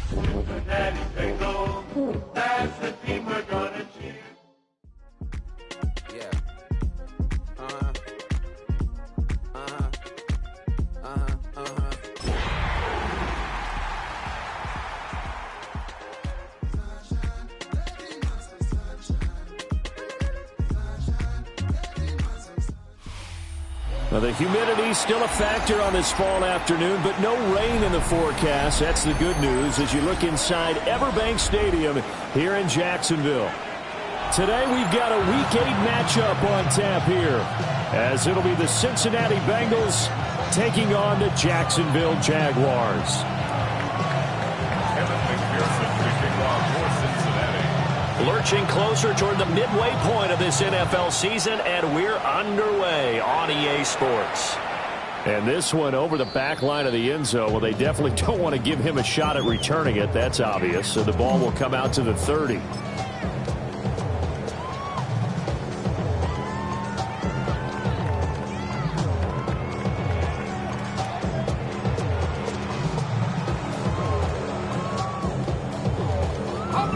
Cincinnati Bengals, that's the team we're gonna cheer. Yeah. Well, the humidity's still a factor on this fall afternoon, but no rain in the forecast. That's the good news as you look inside Everbank Stadium here in Jacksonville. Today we've got a Week 8 matchup on tap here, as it'll be the Cincinnati Bengals taking on the Jacksonville Jaguars. Lurching closer toward the midway point of this NFL season, and we're underway on EA Sports. And this one over the back line of the end zone. Well, they definitely don't want to give him a shot at returning it. That's obvious. So the ball will come out to the 30.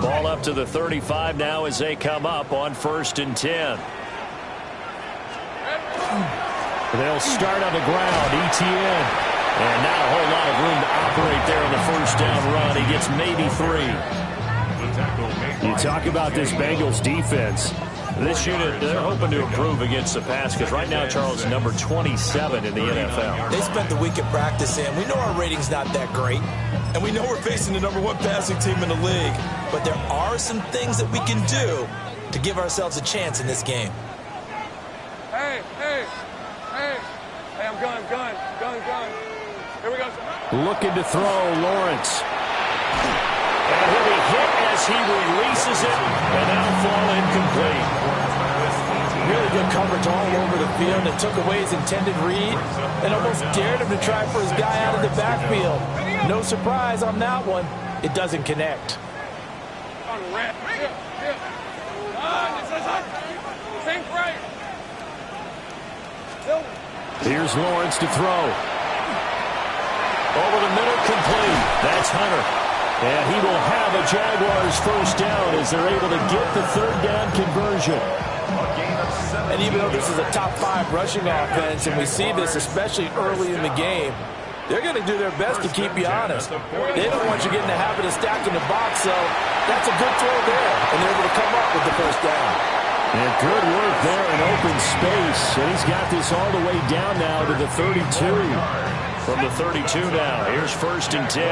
Ball up to the 35 now as they come up on 1st and 10. They'll start on the ground. Etienne. And not a whole lot of room to operate there on the first down run. He gets maybe 3. You talk about this Bengals defense. This unit, they're hoping to improve against the pass because right now, Charles, number 27 in the NFL. They spent the week at practice in. We know our rating's not that great. And we know we're facing the #1 passing team in the league. But there are some things that we can do to give ourselves a chance in this game. Hey, I'm gun. Here we go. Looking to throw, Lawrence. And he'll be hit as he releases it, and that'll fall incomplete. Really good coverage all over the field. It took away his intended read and almost dared him to try for his guy out of the backfield. No surprise on that one. It doesn't connect. Here's Lawrence to throw. Over the middle, complete. That's Hunter. And he will have a Jaguars first down as they're able to get the 3rd down conversion. And even though this is a top 5 rushing offense, and we see this especially early in the game, they're going to do their best to keep you honest. They don't want you getting the habit of stacking the box, so that's a good throw there. And they're able to come up with the first down. And good work there in open space. And he's got this all the way down now to the 32. From the 32 now, here's 1st and 10.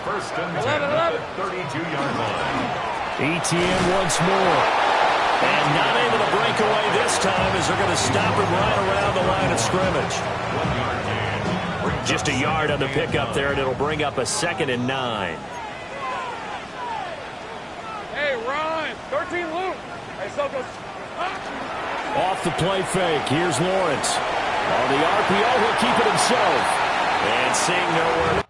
First and 10 at the 32-yard line. Etienne once more. And not able to break away this time as they're going to stop him right around the line of scrimmage. Just a yard on the pickup there, and it'll bring up a 2nd and 9. Hey, Ron, 13 Luke. Hey, Sokos. Off the play fake, here's Lawrence. On the RPO, he'll keep it himself. And seeing nowhere.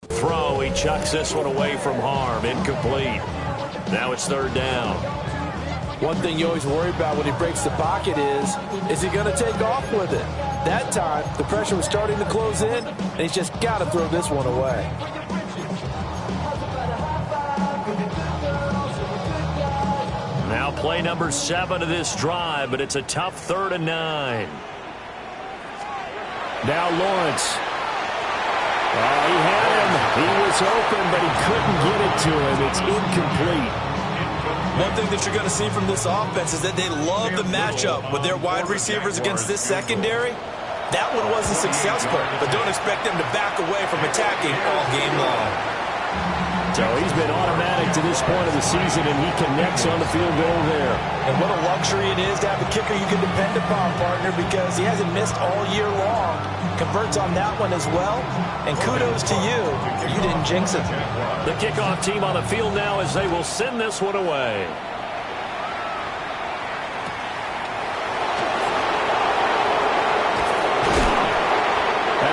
Throw, he chucks this one away from harm, incomplete. Now it's 3rd down. One thing you always worry about when he breaks the pocket is he going to take off with it? That time, the pressure was starting to close in, and he's just got to throw this one away. Now play number 7 of this drive, but it's a tough 3rd and 9. Now Lawrence. He had him. He was open, but he couldn't get it to him. It's incomplete. One thing that you're going to see from this offense is that they love the matchup with their wide receivers against this secondary. That one wasn't successful, but don't expect them to back away from attacking all game long. So he's been automatic to this point of the season, and he connects on the field goal there. And what a luxury it is to have a kicker you can depend upon, partner, because he hasn't missed all year long. Converts on that one as well, and kudos to you. You didn't jinx it. The kickoff team on the field now as they will send this one away.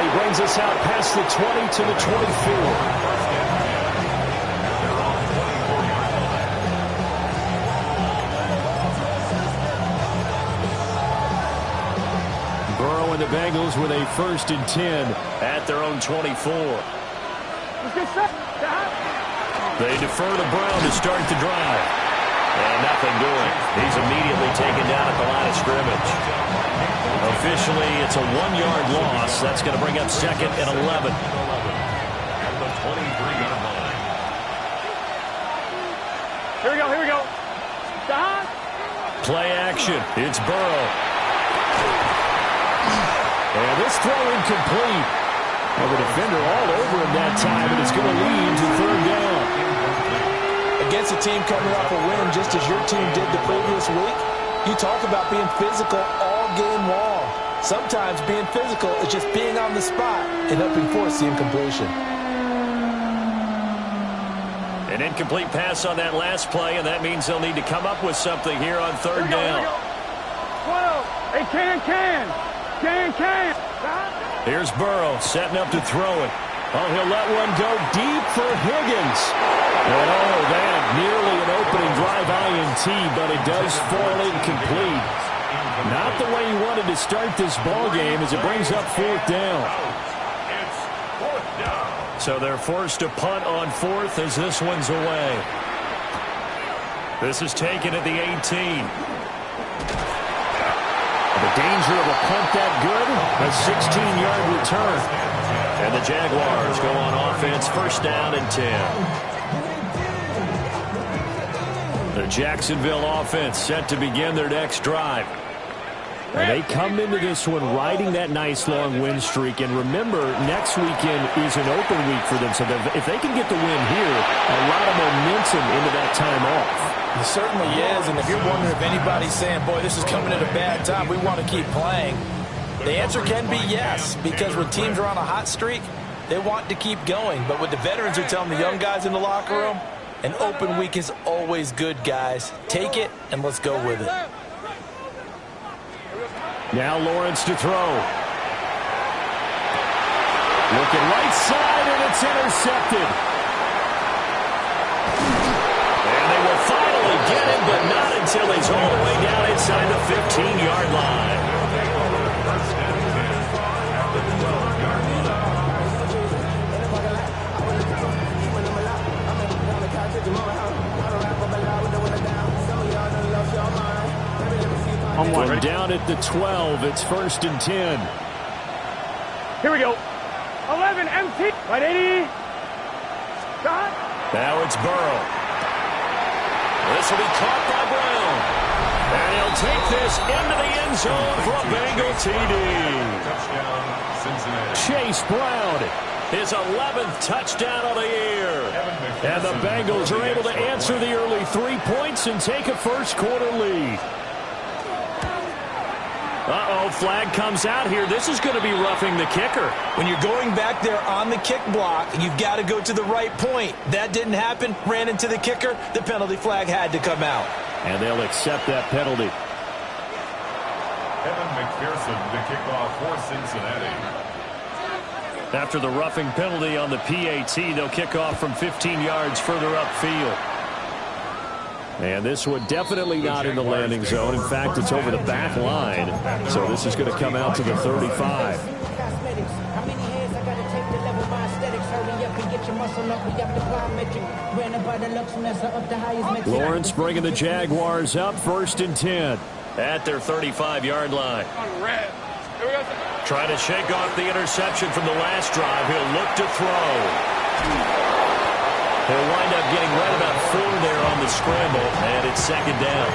Brings us out past the 20 to the 24. Burrow and the Bengals with a 1st and 10 at their own 24. They defer to Brown to start the drive. And nothing doing. He's immediately taken down at the line of scrimmage. Officially, it's a 1-yard loss. That's going to bring up 2nd and 11. Here we go. Play action. It's Burrow. And this throw incomplete. Well, the defender all over him that time, and it's going to lead to 3rd down. Against a team coming off a win just as your team did the previous week, you talk about being physical all game long. Sometimes being physical is just being on the spot and helping force the incompletion. An incomplete pass on that last play, and that means they'll need to come up with something here on 3rd down. 12. Hey, can. Here's Burrow setting up to throw it. Oh, he'll let one go deep for Higgins. And oh, that nearly an opening drive INT, but it does fall incomplete. Not the way he wanted to start this ball game as it brings up 4th down. So they're forced to punt on 4th as this one's away. This is taken at the 18. The danger of a punt that good, a 16-yard return. And the Jaguars go on offense, 1st down and 10. The Jacksonville offense set to begin their next drive. And they come into this one riding that nice long win streak. And remember, next weekend is an open week for them. So if they can get the win here, a lot of momentum into that time off. It certainly is. And if you're wondering if anybody's saying, boy, this is coming at a bad time, we want to keep playing, the answer can be yes. Because when teams are on a hot streak, they want to keep going. But what the veterans are telling the young guys in the locker room, an open week is always good, guys. Take it and let's go with it. Now Lawrence to throw. Looking right side, and it's intercepted. And they will finally get him, but not until he's all the way down inside the 15-yard line. From down at the 12, it's 1st and 10. Here we go. 11, empty. Right, 80. Shot. Now it's Burrow. This will be caught by Brown. And he'll take this into the end zone for a Bengal TD. Chase Brown, his 11th touchdown of the year. And the Bengals are able to answer the early 3 points and take a first-quarter lead. Uh-oh, flag comes out here. This is going to be roughing the kicker. When you're going back there on the kick block, you've got to go to the right point. That didn't happen. Ran into the kicker. The penalty flag had to come out. And they'll accept that penalty. Evan McPherson to kick off for Cincinnati. After the roughing penalty on the PAT, they'll kick off from 15 yards further upfield. And this one definitely not in the landing zone. In fact, it's over the back line. So this is going to come out to the 35. Lawrence bringing the Jaguars up, 1st and 10 at their 35-yard line. Trying to shake off the interception from the last drive. He'll look to throw. He'll wind up getting right about 4 there on the scramble, and it's 2nd down.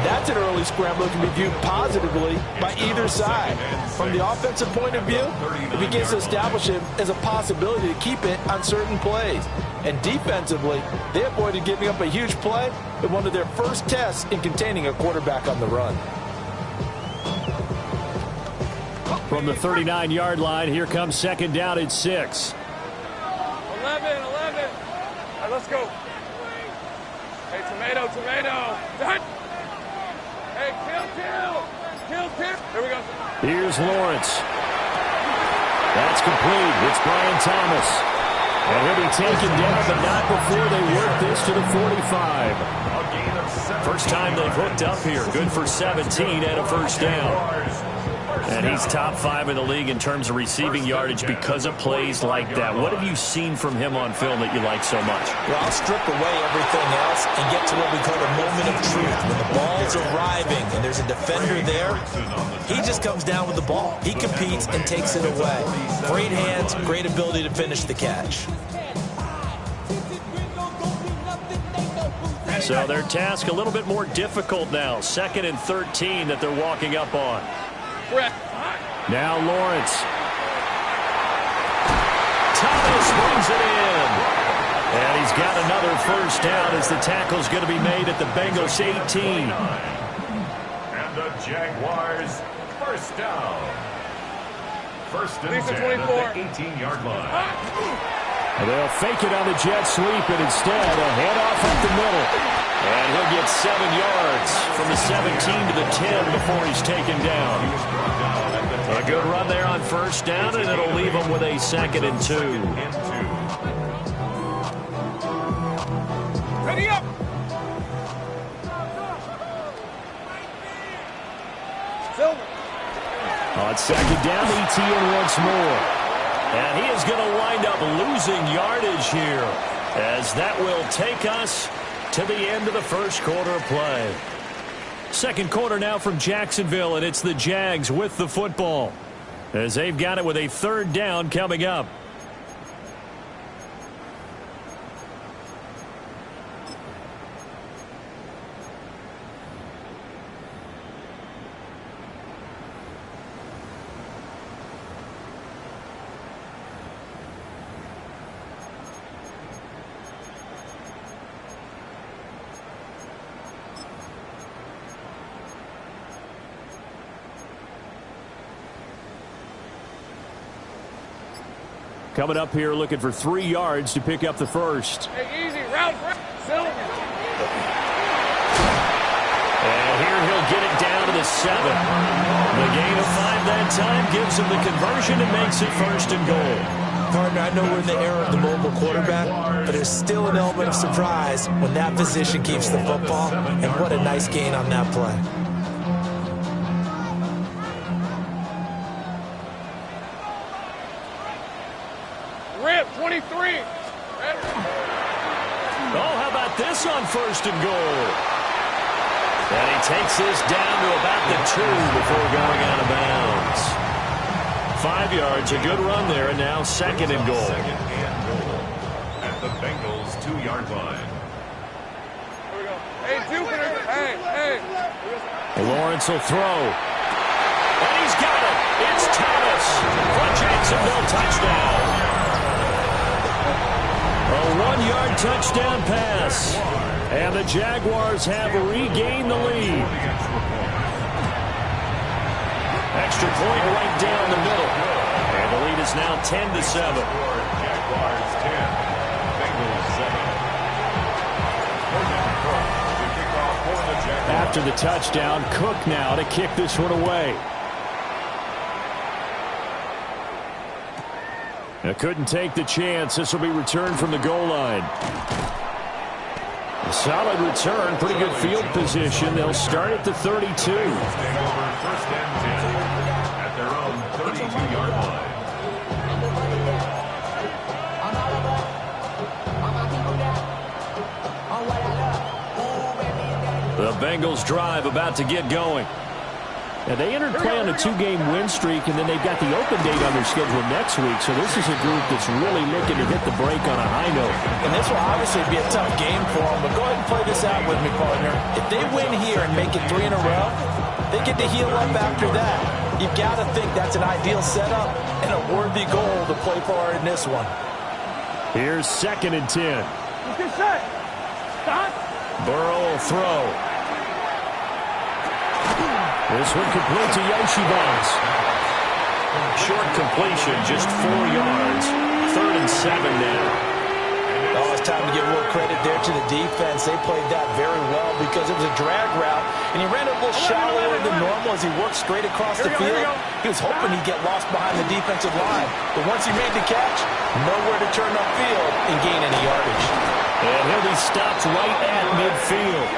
That's an early scramble that can be viewed positively by either side. From the offensive point of view, it begins to establish him as a possibility to keep it on certain plays. And defensively, they avoided giving up a huge play in one of their first tests in containing a quarterback on the run. From the 39-yard line, here comes second down at 6. 11. All right, let's go. Hey, tomato. Hey, kill. Here we go. Here's Lawrence. That's complete. It's Brian Thomas. And he'll be taken down, but not before they work this to the 45. First time they've hooked up here. Good for 17 and a first down. And he's top 5 in the league in terms of receiving yardage because of plays like that. What have you seen from him on film that you like so much? Well, I'll strip away everything else and get to what we call the moment of truth. When the ball's arriving and there's a defender there, he just comes down with the ball. He competes and takes it away. Great hands, great ability to finish the catch. So their task a little bit more difficult now. 2nd and 13 that they're walking up on. Now Lawrence. Thomas brings it in. And he's got another first down as the tackle's going to be made at the Bengals 18. And the Jaguars first down. First and 10 at the 18-yard line. They'll fake it on the jet sweep, and instead a handoff up the middle. And he'll get 7 yards from the 17 to the 10 before he's taken down. A good run there on first down, and it'll leave him with a 2nd and 2. Ready up. On 2nd down, ETN once more. And he is going to wind up losing yardage here, as that will take us to the end of the first quarter of play. Second quarter now from Jacksonville, and it's the Jags with the football, as they've got it with a 3rd down coming up. Coming up here looking for 3 yards to pick up the first. Hey, easy, route, Silver. And here he'll get it down to the 7. The gain of 5 that time gives him the conversion and makes it 1st and goal. Partner, I know we're in the era of the mobile quarterback, but there's still an element of surprise when that position keeps the football, and what a nice gain on that play. Rip, 23. Oh, how about this on 1st and goal? And he takes this down to about the 2 before going out of bounds. 5 yards, a good run there, and now 2nd and goal. At the Bengals 2-yard line. Here we go. Hey, Jupiter. Hey. Lawrence will throw. And he's got it. It's Thomas for Jacksonville touchdown. A 1-yard touchdown pass. And the Jaguars have regained the lead. Extra point right down the middle. And the lead is now 10-7. Jaguars 10, Bengals 7. After the touchdown, Cook now to kick this one away. Couldn't take the chance. This will be returned from the goal line. A solid return, pretty good field position. They'll start at the 32. First and 10 at their own 32-yard line. The Bengals drive about to get going. And they entered play on a 2-game win streak, and then they've got the open date on their schedule next week. So this is a group that's really looking to hit the break on a high note. And this will obviously be a tough game for them, but go ahead and play this out with me, partner. If they win here and make it 3 in a row, they get to heal up after that. You've got to think that's an ideal setup and a worthy goal to play for in this one. Here's 2nd and 10. Get set. Stop. Burrow will throw. This one complete to Yoshibas. Short completion, just 4 yards. 3rd and 7 now. Oh, it's time to give a little credit there to the defense. They played that very well because it was a drag route, and he ran a little shallower than normal as he worked straight across the field. He was hoping he'd get lost behind the defensive line, but once he made the catch, nowhere to turn upfield and gain any yardage. And he'll be stopped right at midfield.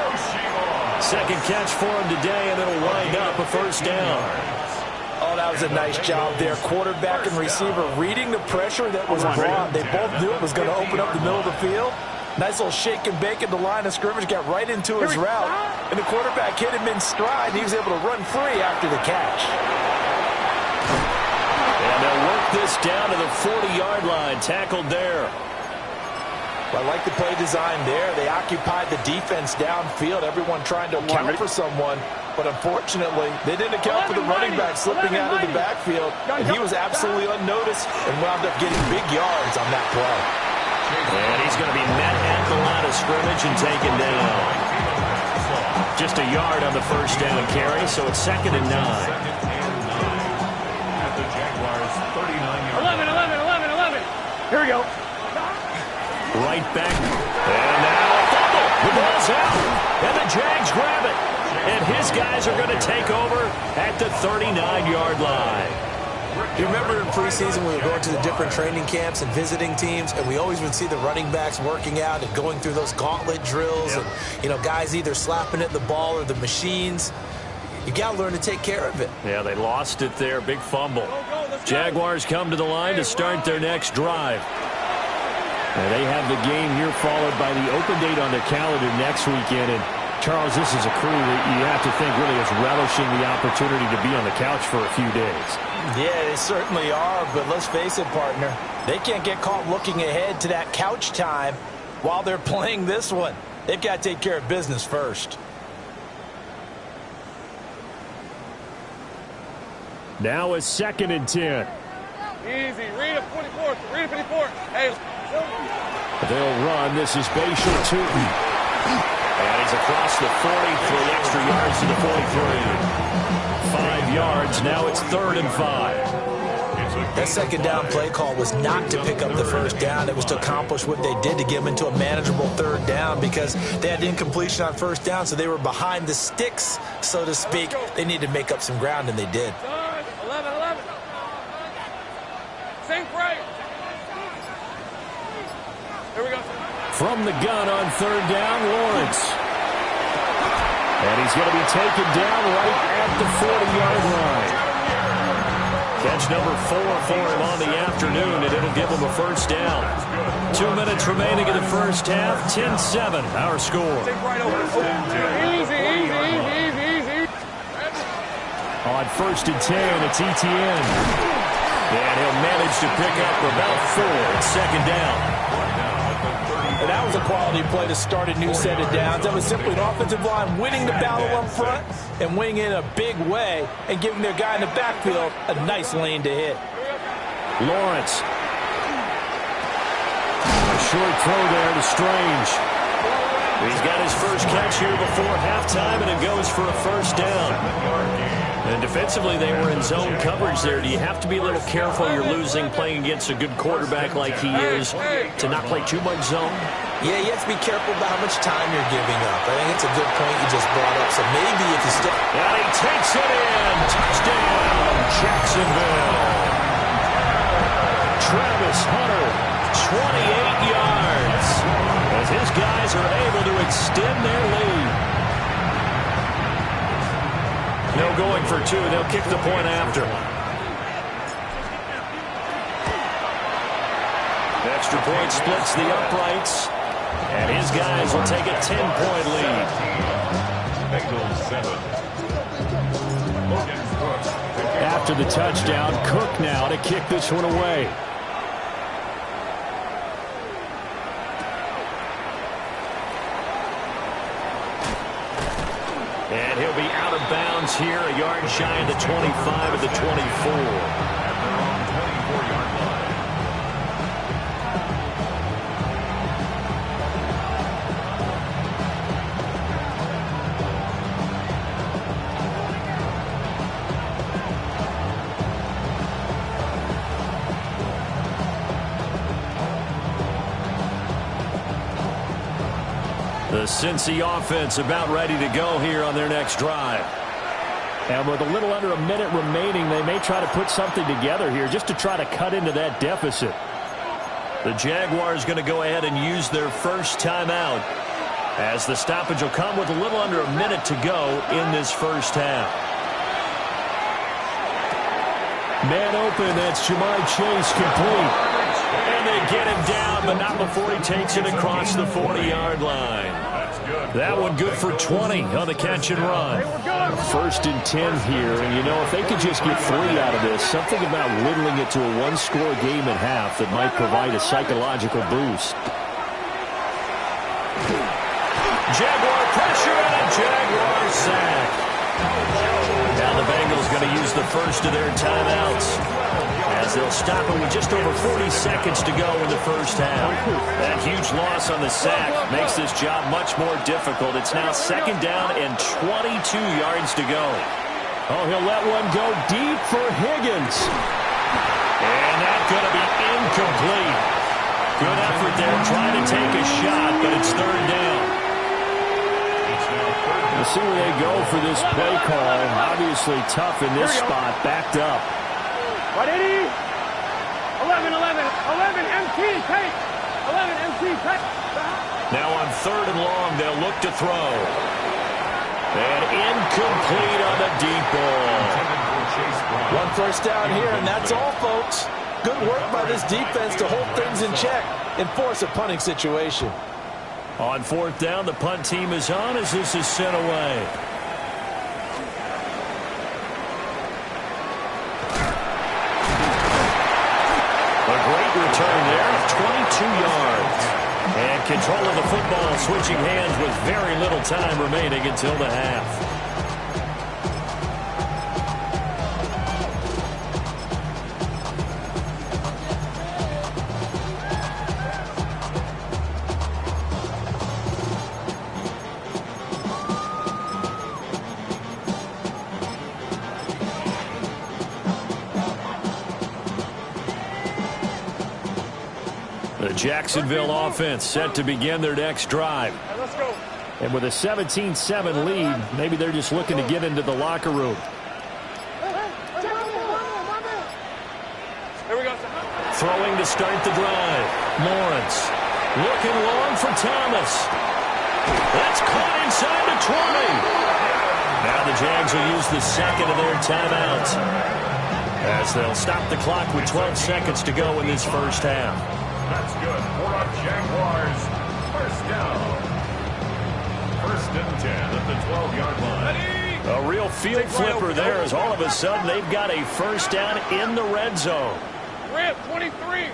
2nd catch for him today, and it'll wind up a 1st down. Oh, that was a nice job there. Quarterback and receiver reading the pressure that was brought. They both knew it was going to open up the middle of the field. Nice little shake and bake at the line of scrimmage, got right into his route, and the quarterback hit him in stride. He was able to run free after the catch. And they'll work this down to the 40-yard line, tackled there. I like the play design there. They occupied the defense downfield, everyone trying to account for someone. But unfortunately, they didn't account for the running back slipping out of the backfield. And he was absolutely unnoticed and wound up getting big yards on that play. And he's going to be met at the line of scrimmage and taken down. Just a yard on the 1st down carry, so it's 2nd and 9. At the Jaguars' 39-yard 11. Here we go. Right back. And now a fumble. The ball's out. And the Jags grab it. And his guys are going to take over at the 39-yard line. You remember in preseason we were going to the different training camps and visiting teams, and we always would see the running backs working out and going through those gauntlet drills, and, you know, guys either slapping at the ball or the machines. You got to learn to take care of it. Yeah, they lost it there. Big fumble. Jaguars come to the line to start their next drive. And they have the game here followed by the open date on their calendar next weekend. And Charles, this is a crew that you have to think really is relishing the opportunity to be on the couch for a few days. Yeah, they certainly are, but let's face it, partner. They can't get caught looking ahead to that couch time while they're playing this one. They've got to take care of business first. Now it's 2nd and 10. Easy. Read a 54. Read a 54. Hey. They'll run. This is Bashir Tootin. And he's across the 40, 3 extra yards to the 43. 5 yards. Now it's 3rd and 5. That 2nd down play call was not to pick up the 1st down. It was to accomplish what they did to get them into a manageable 3rd down because they had incompletion on 1st down, so they were behind the sticks, so to speak. They needed to make up some ground, and they did. 11. Same right. Here we go. From the gun on 3rd down, Lawrence. And he's going to be taken down right at the 40-yard line. Catch number 4 for him on the afternoon, and it'll give him a 1st down. 2 minutes remaining in the 1st half. 10-7, our score. Easy. On 1st and 10, it's Etienne. And he'll manage to pick up about 4. It's 2nd down. And that was a quality play to start a new set of downs. That was simply an offensive line winning the battle up front and winning in a big way and giving their guy in the backfield a nice lane to hit. Lawrence. A short throw there to Strange. He's got his first catch here before halftime, and it goes for a 1st down. And defensively, they were in zone coverage there. Do you have to be a little careful? You're losing playing against a good quarterback like he is to not play too much zone? Yeah, you have to be careful about how much time you're giving up. I think it's a good point you just brought up. So maybe if you stick... And he takes it in. Touchdown, Jacksonville. Travis Hunter, 28 yards. As his guys are able to extend their lead. No going for 2. They'll kick the point after. Extra point splits the uprights. And his guys will take a 10-point lead. Bengals 7. Logan After the touchdown, Cook now to kick this one away. And he'll be out of bounds here, a yard shy of the 25 of the 24. And they're on 24-yard line. The Cincy offense about ready to go here on their next drive. And with a little under a minute remaining, they may try to put something together here just to try to cut into that deficit. The Jaguars going to go ahead and use their first timeout as the stoppage will come with a little under a minute to go in this first half. Man open, that's Ja'Marr Chase complete. And they get him down, but not before he takes it across the 40-yard line. That one good for 20 on the catch and run. First and 10 here, and you know, if they could just get 3 out of this, something about whittling it to a one-score game at half that might provide a psychological boost. Jaguar pressure and a Jaguar sack. Now the Bengals going to use the first of their timeouts as they'll stop it with just over 40 seconds to go in the first half. That huge loss on the sack makes this job much more difficult. It's now second down and 22 yards to go. Oh, he'll let one go deep for Higgins. And that's going to be incomplete. Good effort there trying to take a shot, but it's third down. We'll see where they go for this play call. Obviously tough in this spot, backed up. 180. 11, MT, take. 11, MT, take. Now on third and long, they'll look to throw. And incomplete on the deep ball. One first down here, and that's all, folks. Good work by this defense to hold things in check and force a punting situation. On fourth down, the punt team is on as this is sent away. A great return there of 22 yards. And control of the football switching hands with very little time remaining until the half. The Jacksonville offense set to begin their next drive. Let's go. And with a 17-7 lead, maybe they're just looking to get into the locker room. Here we go. Throwing to start the drive. Lawrence looking long for Thomas. That's caught inside the 20. Now the Jags will use the second of their timeouts as they'll stop the clock with 12 seconds to go in this first half. That's good for our Jaguars. First down. First and 10 at the 12-yard line. A real field flipper there as all of a sudden they've got a first down in the red zone. Rip, 23.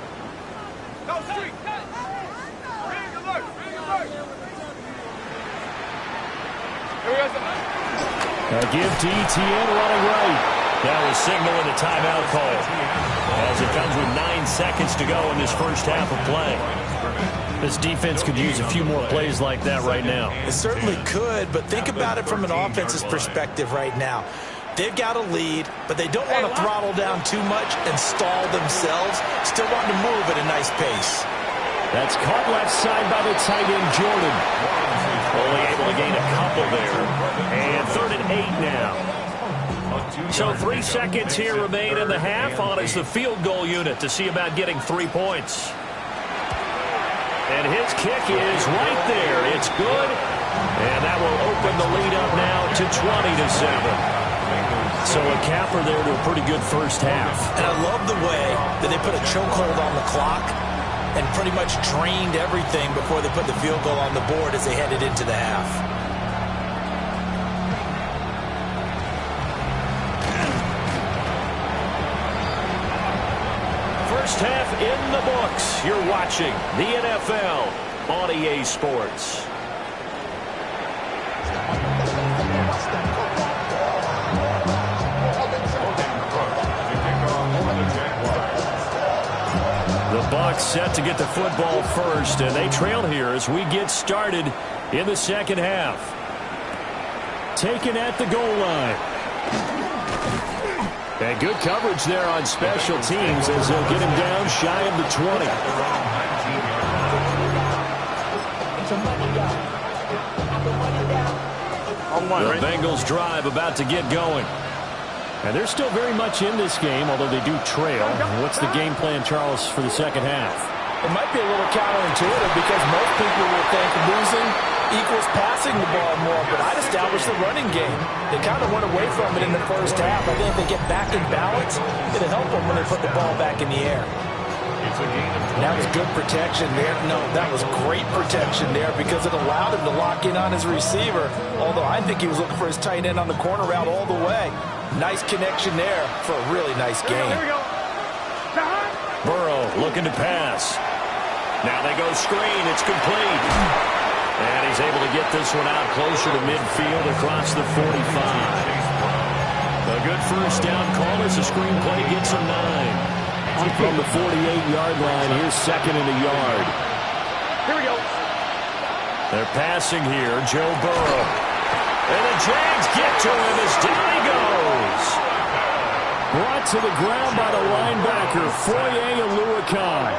Go, street. Give to ETN running right. That was signaling a timeout call as it comes with 9 seconds to go in this first half of play. This defense could use a few more plays like that right now. It certainly could, but think about it from an offense's perspective right now. They've got a lead, but they don't want to throttle down too much and stall themselves. Still want to move at a nice pace. That's caught left side by the tight end, Jordan. Only able to gain a couple there. And third and 8 now. So 3 seconds here remain in the half. On is the field goal unit to see about getting 3 points. And his kick is right there. It's good. And that will open the lead up now to 20-7. So a capper there to a pretty good first half. And I love the way that they put a chokehold on the clock and pretty much drained everything before they put the field goal on the board as they headed into the half. First half in the books. You're watching the NFL on EA Sports. The Bucs set to get the football first, and they trail here as we get started in the second half. Taken at the goal line. And good coverage there on special teams as they'll get him down shy of the 20. The Bengals drive about to get going. And they're still very much in this game, although they do trail. What's the game plan, Charles, for the second half? It might be a little counterintuitive because most people will think losing equals passing the ball more, but I'd establish the running game. They kind of went away from it in the first half. I think if they get back in balance, it'll help them when they put the ball back in the air. That was good protection there. No, that was great protection there because it allowed him to lock in on his receiver, although I think he was looking for his tight end on the corner route all the way. Nice connection there for a really nice game. Here we go. Burrow looking to pass. Now they go screen. It's complete. And he's able to get this one out closer to midfield across the 45. A good first down call as the screen play gets him 9. From the 48-yard line, here's second and a yard. Here we go. They're passing here. Joe Burrow. And the Jags get to him as down he goes. Brought to the ground by the linebacker, Foye Oluokun.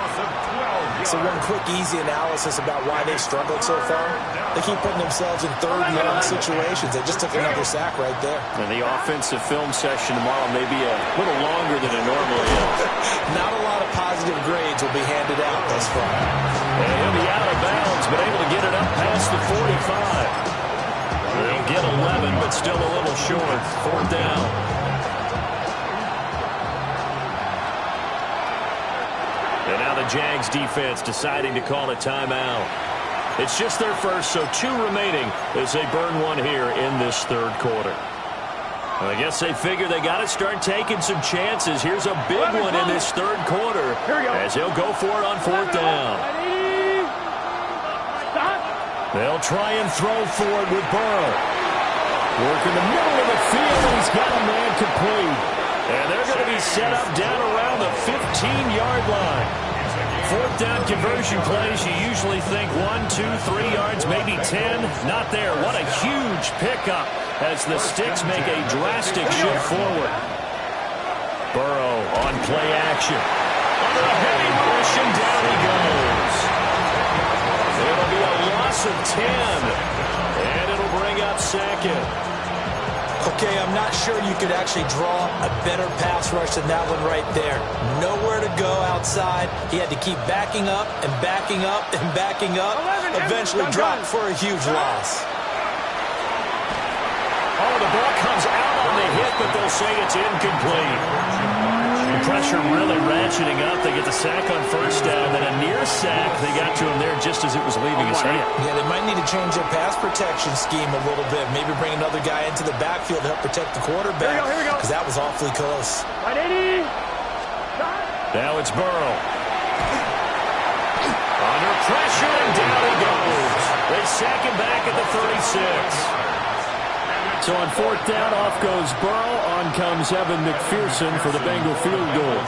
So one quick, easy analysis about why they've struggled so far. They keep putting themselves in third and long situations. They just took another sack right there. And the offensive film session tomorrow may be a little longer than it normally is. Not a lot of positive grades will be handed out thus far. And he'll be out of bounds, but able to get it up past the 45. They'll get 11, but still a little short. Fourth down. And now the Jags defense deciding to call a timeout. It's just their first, so 2 remaining as they burn one here in this third quarter. Well, I guess they figure they got to start taking some chances. Here's a big one in this third quarter as they'll go for it on fourth down. They'll try and throw for it with Burrow. Work in the middle of the field, and he's got a man complete. And they're going to be set up down around the 15-yard line. Fourth down conversion plays, you usually think 1, 2, 3 yards, maybe 10. Not there. What a huge pickup as the Sticks make a drastic shift forward. Burrow on play action. Under a heavy rush, and down he goes. It'll be a loss of 10, and it'll bring up second. Okay, I'm not sure you could actually draw a better pass rush than that one right there. Nowhere to go outside. He had to keep backing up and backing up and backing up. Eventually dropped for a huge loss. Oh, the ball comes out on the hit, but they'll say it's incomplete. The pressure really ratcheting up. They get the sack on first down, then a near sack. They got to him there just as it was leaving his hand. Yeah, they might need to change their pass protection scheme a little bit. Maybe bring another guy into the backfield to help protect the quarterback. Here we go. Because that was awfully close. Right, 80. Now it's Burrow. Under pressure, and down he goes. They sack him back at the 36. So on fourth down, off goes Burrow. On comes Evan McPherson for the Bengal field goal.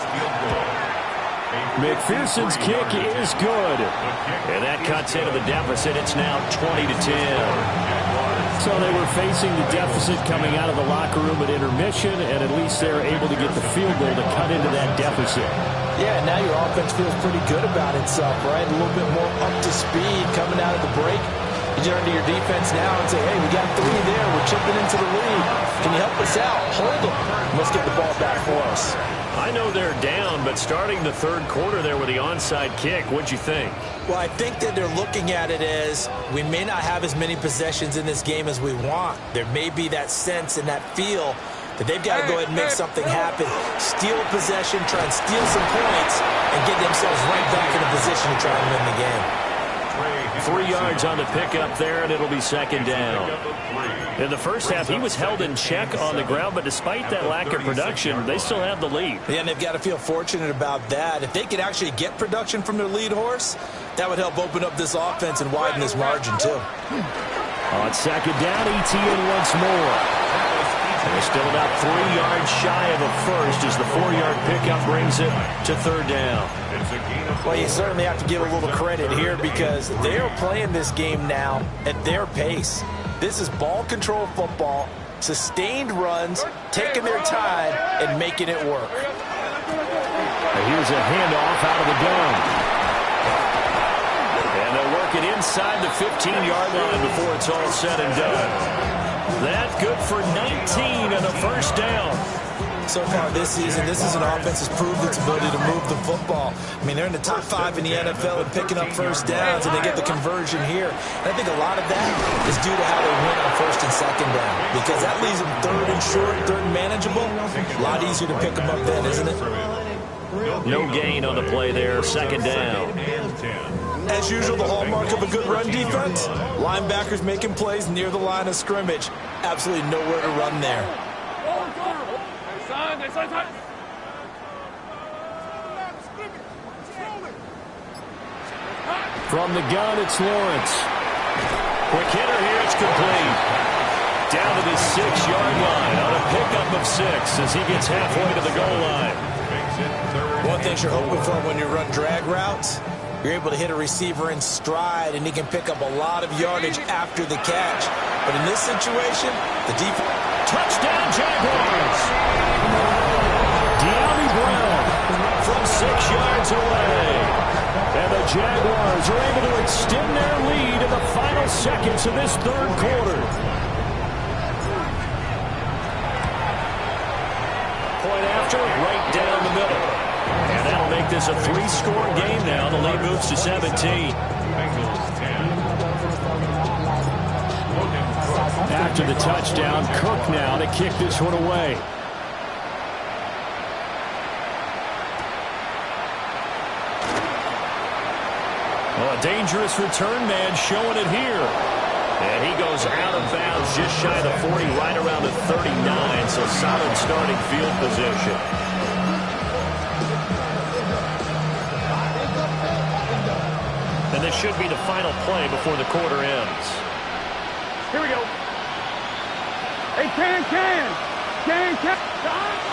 McPherson's kick is good. And that cuts into the deficit. It's now 20-10. So they were facing the deficit coming out of the locker room at intermission, and at least they're able to get the field goal to cut into that deficit. Yeah, now your offense feels pretty good about itself, right? A little bit more up to speed coming out of the break. You turn to your defense now and say, hey, we got 3 there. We're chipping into the lead. Can you help us out? Hold them. Let's get the ball back for us. I know they're down, but starting the third quarter there with the onside kick, what'd you think? Well, I think that they're looking at it as we may not have as many possessions in this game as we want. There may be that sense and that feel that they've got to go ahead and make something happen. Steal a possession, try and steal some points, and get themselves right back in a position to try and win the game. 3 yards on the pickup there, and it'll be second down. In the first half, he was held in check on the ground, but despite that lack of production, they still have the lead. Yeah, and they've got to feel fortunate about that. If they could actually get production from their lead horse, that would help open up this offense and widen this margin, too. On second down, ETN once more. They're still about 3 yards shy of a first as the 4-yard pickup brings it to third down. Well, you certainly have to give a little credit here because they are playing this game now at their pace. This is ball control football, sustained runs, taking their time, and making it work. Here's a handoff out of the gun. And they'll work it inside the 15-yard line before it's all said and done. That good for 19 and a first down. So far this season, this is an offense that's proved its ability to move the football. I mean, they're in the top 5 in the NFL and picking up first downs, and they get the conversion here. And I think a lot of that is due to how they win on first and second down, because that leaves them third and short, third and manageable. A lot easier to pick them up then, isn't it? No gain on the play there, second down. As usual, the hallmark of a good run defense, linebackers making plays near the line of scrimmage. Absolutely nowhere to run there. From the gun, it's Lawrence. Quick hitter here, it's complete. Down to the 6-yard line on a pickup of 6 as he gets halfway to the goal line. One thing you're hoping for when you run drag routes, you're able to hit a receiver in stride, and he can pick up a lot of yardage after the catch. But in this situation, the defense... Touchdown, Jaguars! De'Ami Brown from 6 yards away. And the Jaguars are able to extend their lead in the final seconds of this third quarter. Point after, right down the middle. And that'll make this a 3-score game now. The lead moves to 17. After the touchdown, Cook now to kick this one away. Oh, a dangerous return man showing it here. And he goes out of bounds just shy of the 40, right around the 39. So solid starting field position. And this should be the final play before the quarter ends. Here we go. Hey, Can.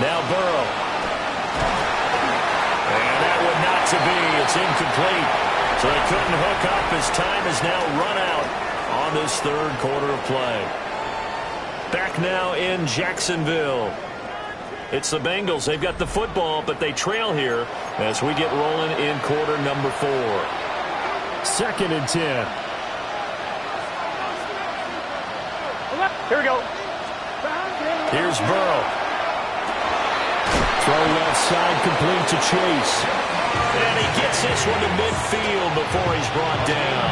Now Burrow. And that one not to be. It's incomplete. So they couldn't hook up. His time is now run out on this third quarter of play. Back now in Jacksonville. It's the Bengals. They've got the football, but they trail here as we get rolling in quarter number 4. 2nd and 10. Here we go. Here's Burrow. Throw left side complete to Chase. And he gets this one to midfield before he's brought down.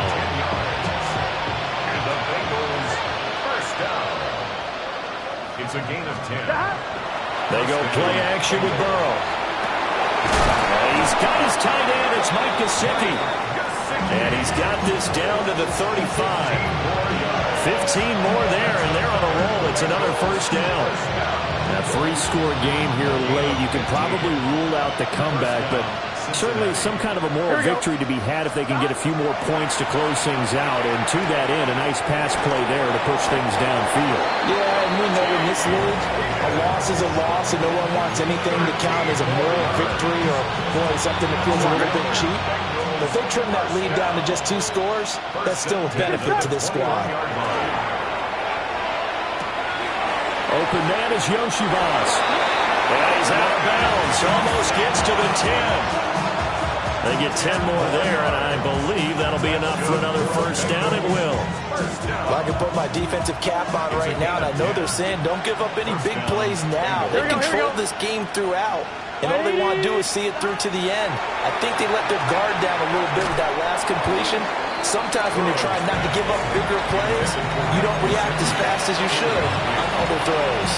And the Bengals first down. It's a gain of 10. They go play action with Burrow. He's got his tight end. It's Mike Gesicki. And he's got this down to the 35. 15 more there, and they're on a roll. It's another first down. A 3-score game here late. You can probably rule out the comeback, but certainly some kind of a moral victory to be had if they can get a few more points to close things out. And to that end, a nice pass play there to push things downfield. Yeah, and we know in this league, a loss is a loss, and no one wants anything to count as a moral victory or, boy, something that feels a little bit cheap. But if they trim that lead down to just 2 scores, that's still a benefit to this squad. Open man is Yoshivas. And he's out of bounds. Almost gets to the 10. They get 10 more there, and I believe that'll be enough for another first down. It will. Well, I can put my defensive cap on right now, and I know they're saying don't give up any big plays now. They control this game throughout, and all they want to do is see it through to the end. I think they let their guard down a little bit with that last completion. Sometimes when you're trying not to give up bigger plays, you don't react as fast as you should on other throws.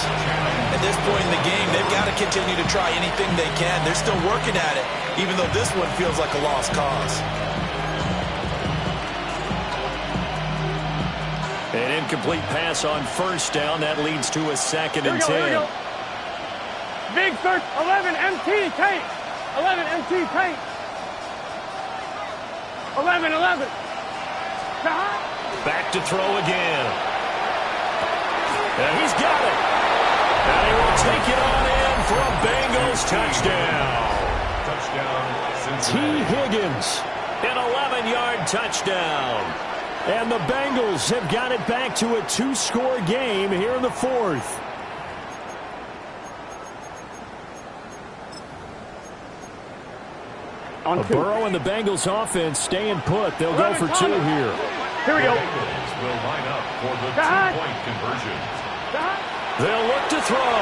At this point in the game, they've got to continue to try anything they can. They're still working at it, even though this one feels like a lost cause. An incomplete pass on first down. That leads to a 2nd and 10. Here we go. Big search. 11 MT tape. 11 MT tape. 11. Back to throw again. And he's got it. And he will take it on in for a Bengals touchdown. T. Higgins, an 11-yard touchdown. And the Bengals have got it back to a 2-score game here in the 4th. Burrow and the Bengals offense staying put. They'll go for 2 here. Here we go. Bengals will line up for the 2-point conversion. They'll look to throw.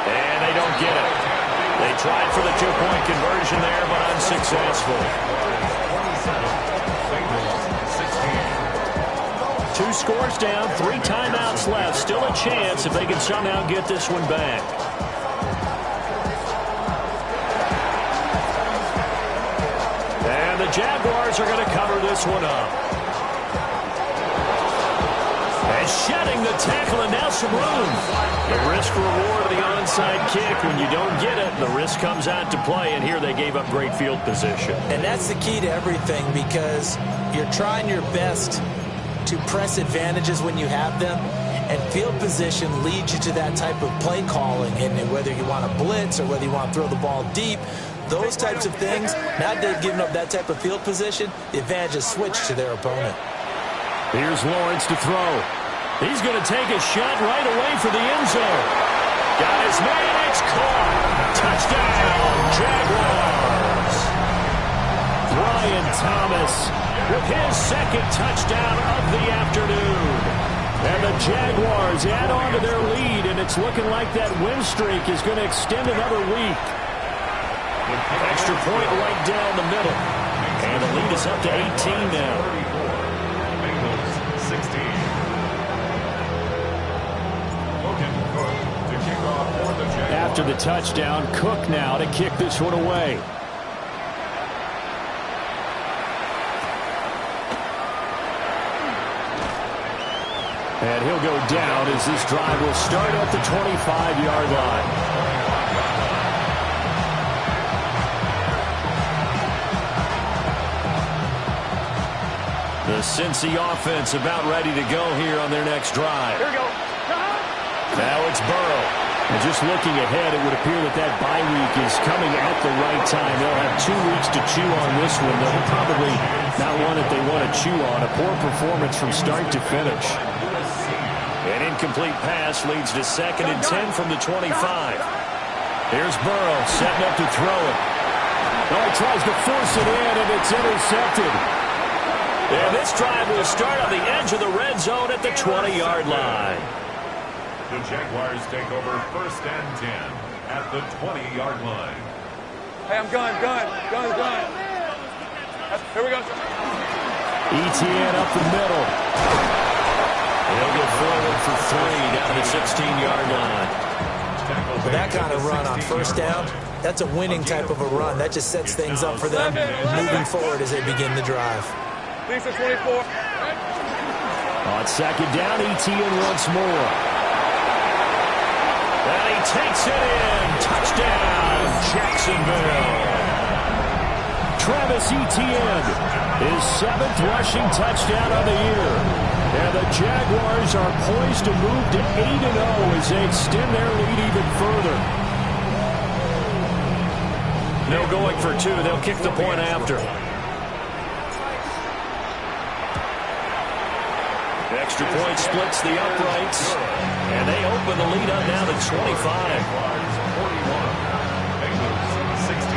And they don't get it. They tried for the 2-point conversion there, but unsuccessful. 2 scores down, 3 timeouts left. Still a chance if they can somehow get this one back. And the Jaguars are going to cover this one up. And shedding the tackle, and now some room. The risk-reward of the onside kick. When you don't get it, the risk comes out to play, and here they gave up great field position. And that's the key to everything, because you're trying your best to press advantages when you have them, and field position leads you to that type of play calling. And whether you want to blitz or whether you want to throw the ball deep, those types of things, now that they've given up that type of field position, the advantage is switched to their opponent. Here's Lawrence to throw. He's going to take a shot right away for the end zone. Got his man, it's caught. Touchdown, Jaguars. Brian Thomas with his 2nd touchdown of the afternoon. And the Jaguars add on to their lead, and it's looking like that win streak is going to extend another week. Extra point right down the middle. And the lead is up to 18 now. Bengals 16. After the touchdown, Cook now to kick this one away. And he'll go down as this drive will start at the 25-yard line. The Cincy offense about ready to go here on their next drive. Here we go. Now it's Burrow. And just looking ahead, it would appear that that bye week is coming at the right time. They'll have 2 weeks to chew on this one. They'll probably not one that they want to chew on. A poor performance from start to finish. An incomplete pass leads to 2nd and 10 from the 25. Here's Burrow setting up to throw it. Oh, he tries to force it in, and it's intercepted. And this drive will start on the edge of the red zone at the 20-yard line. The Jaguars take over 1st and 10 at the 20-yard line. Hey, I'm gun. Here we go. ETN up the middle. He'll go forward for 3 down the 16-yard line. With that kind of run on 1st down, that's a winning type of a run. That just sets things up for them moving forward as they begin the drive. Lisa 24. On 2nd down, ETN once more. And he takes it in. Touchdown, Jacksonville. Travis Etienne, his 7th rushing touchdown of the year. And the Jaguars are poised to move to 8-0 as they extend their lead even further. No going for 2. They'll kick the point after. Extra point splits the uprights, and they open the lead up now to 25. 41, Bengals 16.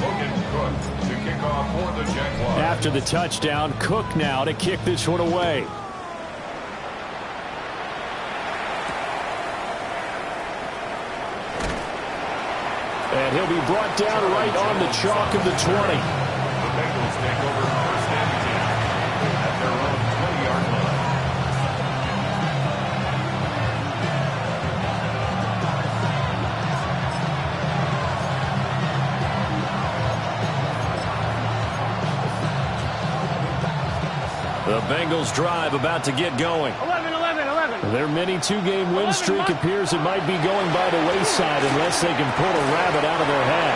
Logan Cook to kick off for the Jaguars. After the touchdown, Cook now to kick this one away. And he'll be brought down right on the chalk of the 20. The Bengals take over 1st and 10 at their own 20-yard line. The Bengals drive about to get going. 11. Their mini two-game win streak appears it might be going by the wayside unless they can pull a rabbit out of their hat.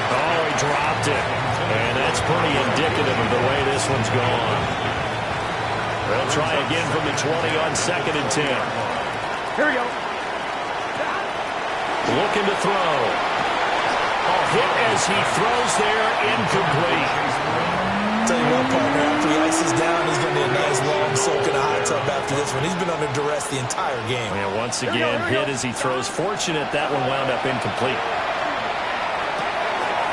Oh, he dropped it. And that's pretty indicative of the way this one's gone. They'll try again from the 20 on 2nd and 10. Here we go. Looking to throw. A hit as he throws there, incomplete. Tell you what, partner, after he ices down, he's going to be a nice long soak in a hot tub after this one. He's been under duress the entire game. And once again, hit as he throws. Fortunate that one wound up incomplete.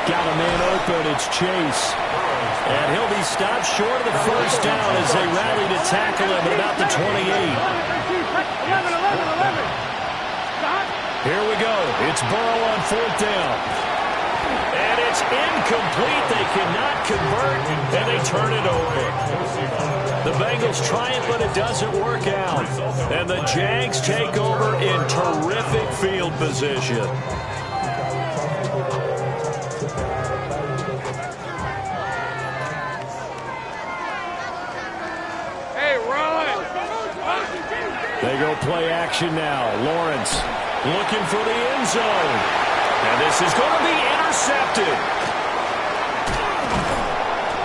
Got a man open. It's Chase. And he'll be stopped short of the first down as they rally to tackle him at about the 28. 11. Here we go. It's Burrow on 4th down. And it's incomplete. They cannot convert, and they turn it over. The Bengals try it, but it doesn't work out. And the Jags take over in terrific field position. They go play action now. Lawrence looking for the end zone. And this is going to be intercepted.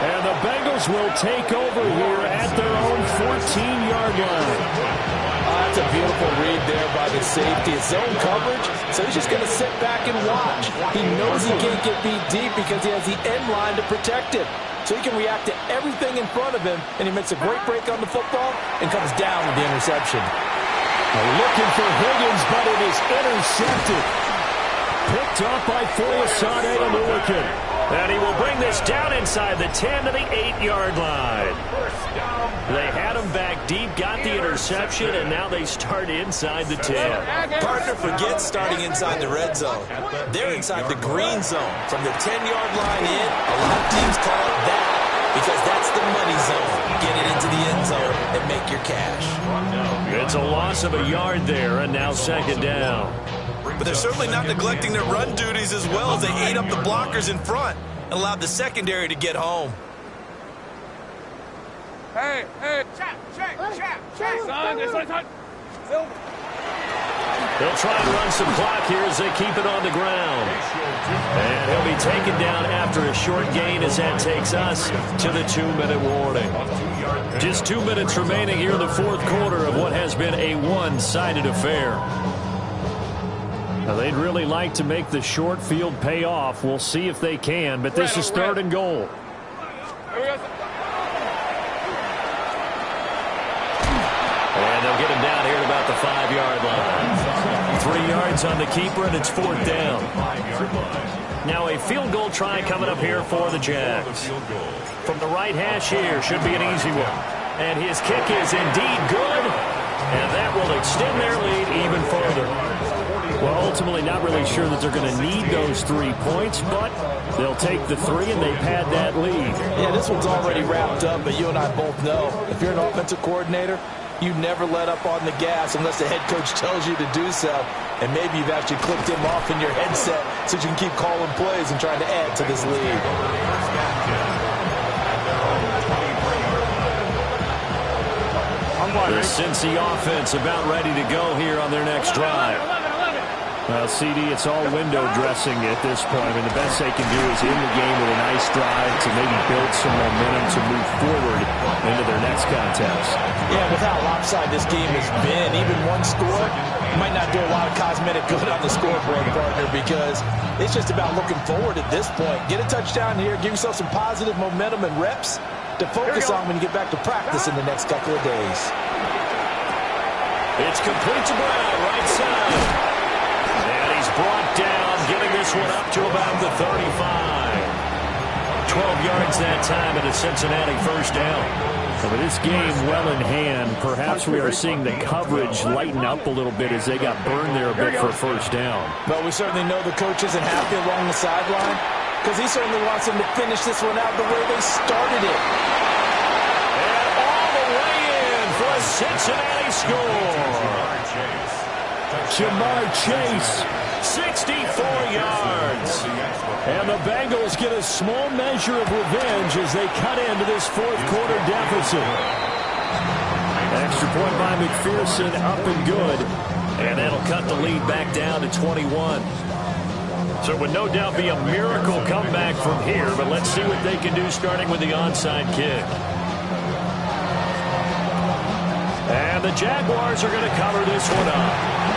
And the Bengals will take over here at their own 14-yard line. That's a beautiful read there by the safety. It's zone coverage, so he's just going to sit back and watch. He knows he can't get beat deep because he has the end line to protect him. So he can react to everything in front of him, and he makes a great break on the football and comes down with the interception. Looking for Higgins, but it is intercepted. Picked up by Foyesade Oluokun. And he will bring this down inside the 10 to the 8-yard line. They had him back deep, got the interception, and now they start inside the 10. Partner forgets starting inside the red zone. They're inside the green zone. From the 10-yard line in, a lot of teams call it that because that's the money zone. Get it into the end zone and make your cash. It's a loss of a yard there, and now 2nd down. But they're certainly not neglecting their run duties as well as they ate up the blockers in front and allowed the secondary to get home. Hey, check. Son, this one's hot. They'll try and run some clock here as they keep it on the ground. And he'll be taken down after a short gain as that takes us to the 2-minute warning. Just 2 minutes remaining here in the 4th quarter of what has been a one-sided affair. Now, they'd really like to make the short field pay off. We'll see if they can, but this is 3rd and goal. And they'll get him down here at about the 5-yard line. 3 yards on the keeper, and it's 4th down. Now a field goal try coming up here for the Jags. From the right hash here, should be an easy one. And his kick is indeed good, and that will extend their lead even further. Well, ultimately not really sure that they're going to need those 3 points, but they'll take the 3 and they've had that lead. Yeah, this one's already wrapped up, but you and I both know if you're an offensive coordinator, you never let up on the gas unless the head coach tells you to do so. And maybe you've actually clicked him off in your headset so you can keep calling plays and trying to add to this lead. The Cincy offense about ready to go here on their next drive. CD, it's all window dressing at this point. I mean, the best they can do is end the game with a nice drive to maybe build some momentum to move forward into their next contest. Yeah, with how lopsided this game has been, even one score might not do a lot of cosmetic good on the scoreboard, partner, because it's just about looking forward at this point. Get a touchdown here, give yourself some positive momentum and reps to focus on when you get back to practice in the next couple of days. It's complete to Brown, right side. And he's brought down, getting this one up to about the 35. 12 yards that time at a Cincinnati first down. So with this game well in hand, perhaps we are seeing the coverage lighten up a little bit as they got burned there a bit for a first down. But we certainly know the coach isn't happy along the sideline because he certainly wants them to finish this one out the way they started it. And all the way in for a Cincinnati score. Ja'Marr Chase, 64 yards. And the Bengals get a small measure of revenge as they cut into this fourth quarter deficit. Extra point by McPherson, up and good. And that'll cut the lead back down to 21. So it would no doubt be a miracle comeback from here, but let's see what they can do starting with the onside kick. And the Jaguars are going to cover this one up.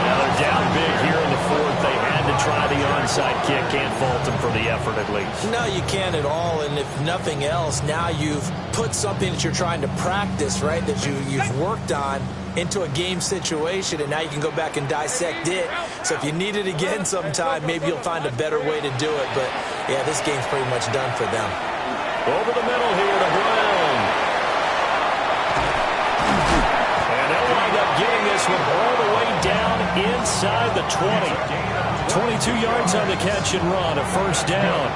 Now they're down big here in the fourth. They had to try the onside kick. Can't fault them for the effort at least. No, you can't at all. And if nothing else, now you've put something that you're trying to practice, right, that you've worked on into a game situation, and now you can go back and dissect it. So if you need it again sometime, maybe you'll find a better way to do it. But, yeah, this game's pretty much done for them. Over the middle here to Brown. And they'll wind up getting this one all the way down inside the 20. 22 yards on the catch and run, a first down.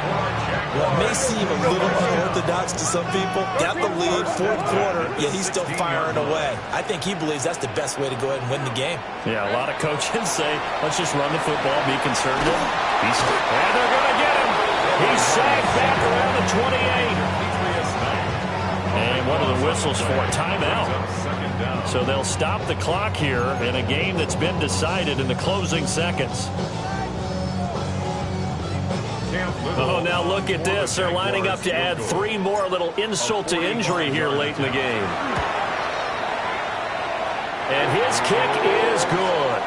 Well, it may seem a little unorthodox to some people. Got the lead, fourth quarter, yet he's still firing away. I think he believes that's the best way to go ahead and win the game. Yeah, a lot of coaches say, let's just run the football, be conservative. And they're going to get him. He's sacked back around the 28. And one of the whistles for a timeout. So they'll stop the clock here in a game that's been decided in the closing seconds. Oh, now look at this. They're lining up to add 3 more, little insult to injury here late in the game. And his kick is good.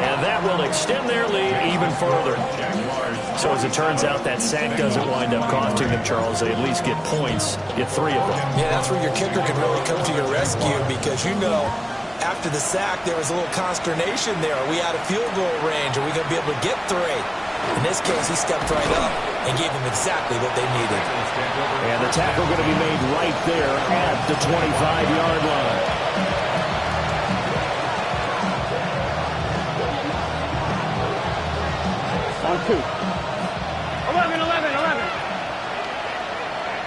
And that will extend their lead even further. So as it turns out, that sack doesn't wind up costing them, Charles. They at least get points, get 3 of them. Yeah, that's where your kicker can really come to your rescue because, you know, after the sack, there was a little consternation there. Are we out of field goal range? Are we going to be able to get 3? In this case, he stepped right up and gave them exactly what they needed. And the tackle going to be made right there at the 25-yard line. On 2. 11.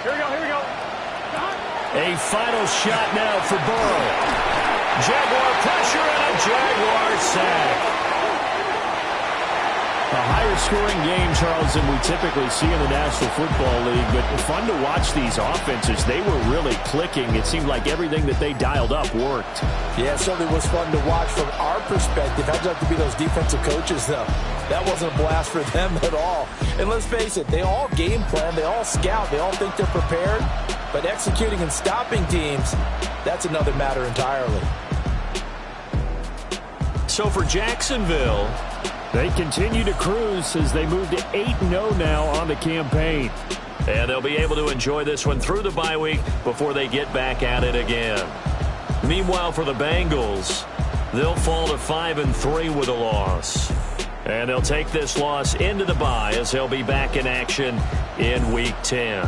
Here we go. A final shot now for Burrow. Jaguar pressure and a Jaguar sack. A higher-scoring game, Charles, than we typically see in the National Football League, but fun to watch these offenses. They were really clicking. It seemed like everything that they dialed up worked. Yeah, it certainly was fun to watch from our perspective. How'd you like to be those defensive coaches, though? That wasn't a blast for them at all. And let's face it, they all game plan, they all scout, they all think they're prepared, but executing and stopping teams, that's another matter entirely. So for Jacksonville, they continue to cruise as they move to 8-0 now on the campaign. And they'll be able to enjoy this one through the bye week before they get back at it again. Meanwhile, for the Bengals, they'll fall to 5-3 with a loss. And they'll take this loss into the bye as they'll be back in action in Week 10.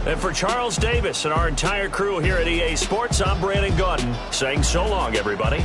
And for Charles Davis and our entire crew here at EA Sports, I'm Brandon Gaudin saying so long, everybody.